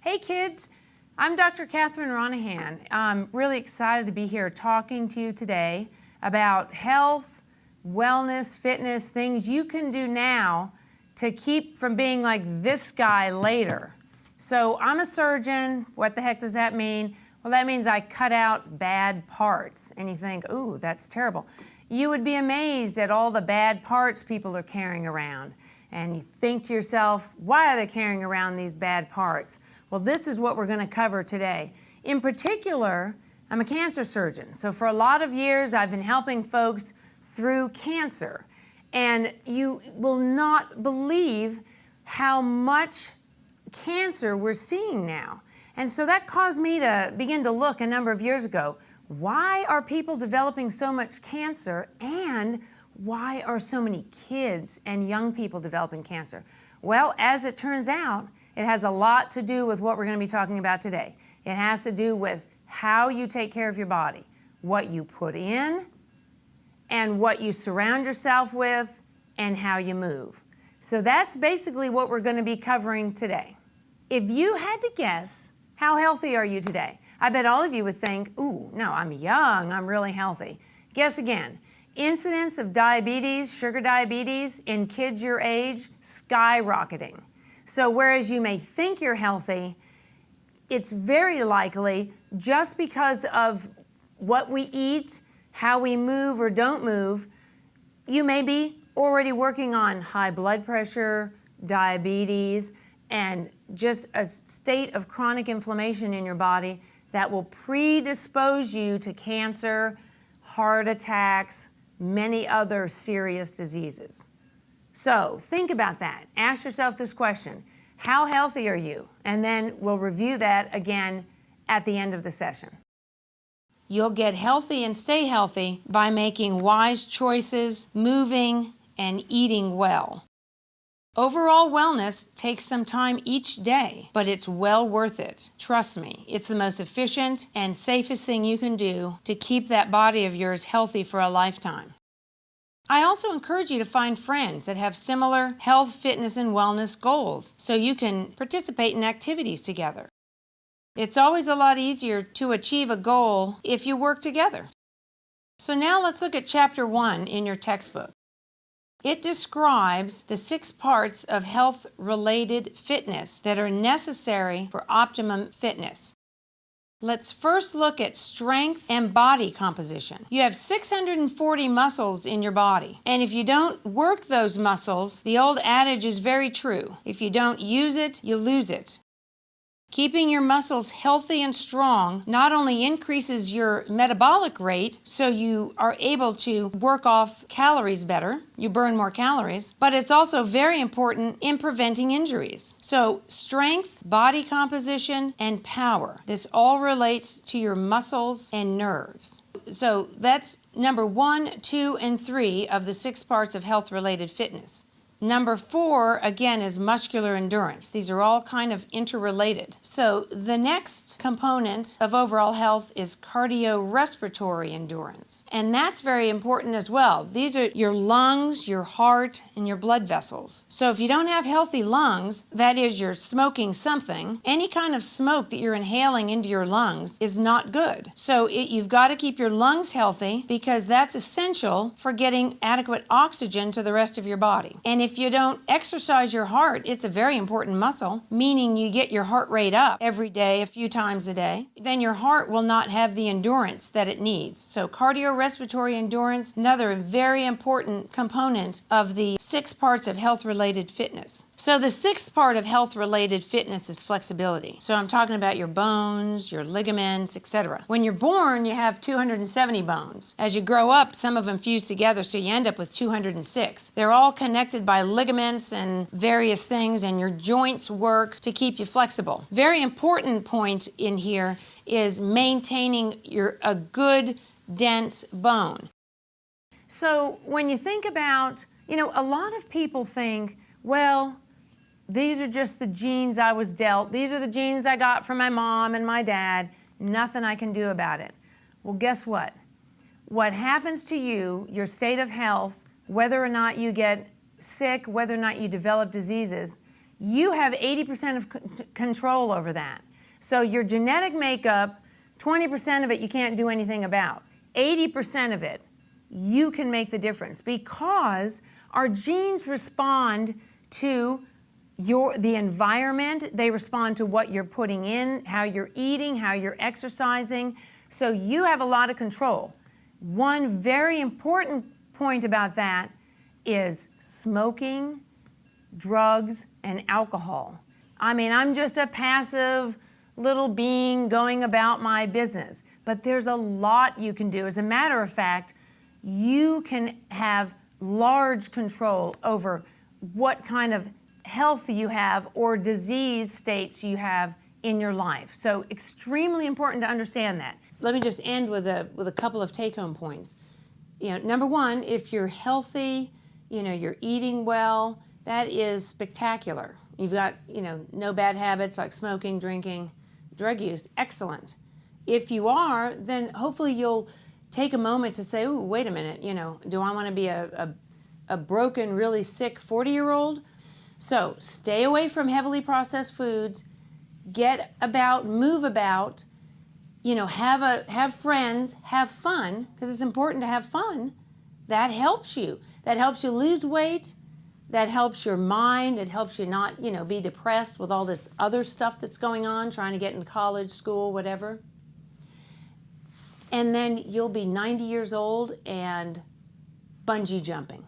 Hey kids, I'm Dr. Ronaghan. I'm really excited to be here talking to you today about health, wellness, fitness, things you can do now to keep from being like this guy later. So I'm a surgeon. What the heck does that mean? Well, that means I cut out bad parts. And you think, ooh, that's terrible. You would be amazed at all the bad parts people are carrying around. And you think to yourself, why are they carrying around these bad parts? Well, this is what we're going to cover today. In particular, I'm a cancer surgeon. So for a lot of years, I've been helping folks through cancer. And you will not believe how much cancer we're seeing now. And so that caused me to begin to look a number of years ago. Why are people developing so much cancer, and why are so many kids and young people developing cancer? Well, as it turns out, it has a lot to do with what we're going to be talking about today. It has to do with how you take care of your body, what you put in, and what you surround yourself with, and how you move. So that's basically what we're going to be covering today. If you had to guess, how healthy are you today? I bet all of you would think, ooh, no, I'm young, I'm really healthy. Guess again. Incidence of diabetes, sugar diabetes, in kids your age, skyrocketing. So whereas you may think you're healthy, it's very likely just because of what we eat, how we move or don't move, you may be already working on high blood pressure, diabetes, and just a state of chronic inflammation in your body that will predispose you to cancer, heart attacks, many other serious diseases. So think about that. Ask yourself this question: how healthy are you? And then we'll review that again at the end of the session. You'll get healthy and stay healthy by making wise choices, moving, and eating well. Overall wellness takes some time each day, but it's well worth it. Trust me, it's the most efficient and safest thing you can do to keep that body of yours healthy for a lifetime. I also encourage you to find friends that have similar health, fitness, and wellness goals so you can participate in activities together. It's always a lot easier to achieve a goal if you work together. So now let's look at Chapter 1 in your textbook. It describes the 6 parts of health-related fitness that are necessary for optimum fitness. Let's first look at strength and body composition. You have 640 muscles in your body, and if you don't work those muscles, the old adage is very true. If you don't use it, you lose it. Keeping your muscles healthy and strong not only increases your metabolic rate, so you are able to work off calories better, you burn more calories, but it's also very important in preventing injuries. So strength, body composition, and power. This all relates to your muscles and nerves. So that's number 1, 2, and 3 of the 6 parts of health-related fitness. Number 4, again, is muscular endurance. These are all kind of interrelated. So the next component of overall health is cardiorespiratory endurance. And that's very important as well. These are your lungs, your heart, and your blood vessels. So if you don't have healthy lungs, that is, you're smoking something, any kind of smoke that you're inhaling into your lungs is not good. So you've got to keep your lungs healthy because that's essential for getting adequate oxygen to the rest of your body. And if you don't exercise your heart, it's a very important muscle, meaning you get your heart rate up every day, a few times a day, then your heart will not have the endurance that it needs. So cardiorespiratory endurance, another very important component of the 6 parts of health-related fitness. So the 6th part of health-related fitness is flexibility. So I'm talking about your bones, your ligaments, etc. When you're born, you have 270 bones. As you grow up, some of them fuse together, so you end up with 206. They're all connected by ligaments and various things, and your joints work to keep you flexible. Very important point in here is maintaining a good, dense bone. So when you think about, a lot of people think, well, these are just the genes I was dealt. These are the genes I got from my mom and my dad. Nothing I can do about it. Well, guess what? What happens to you, your state of health, whether or not you get sick, whether or not you develop diseases, you have 80% of control over that. So your genetic makeup, 20% of it you can't do anything about. 80% of it, you can make the difference, because our genes respond to the environment. They respond to what you're putting in, how you're eating, how you're exercising. So you have a lot of control. One very important point about that is smoking, drugs, and alcohol. I mean, I'm just a passive little being going about my business, but there's a lot you can do. As a matter of fact, you can have large control over what kind of health you have or disease states you have in your life. So extremely important to understand that. Let me just end with a couple of take-home points. Number one, if you're healthy, you're eating well, that is spectacular. You've got, no bad habits like smoking, drinking, drug use. Excellent. If you are, then hopefully you'll take a moment to say, ooh, wait a minute, do I want to be a broken, really sick 40-year-old? So stay away from heavily processed foods, get about, move about, have friends, have fun, because it's important to have fun. That helps you. That helps you lose weight. That helps your mind. It helps you not, be depressed with all this other stuff that's going on, trying to get in college, school, whatever. And then you'll be 90 years old and bungee jumping.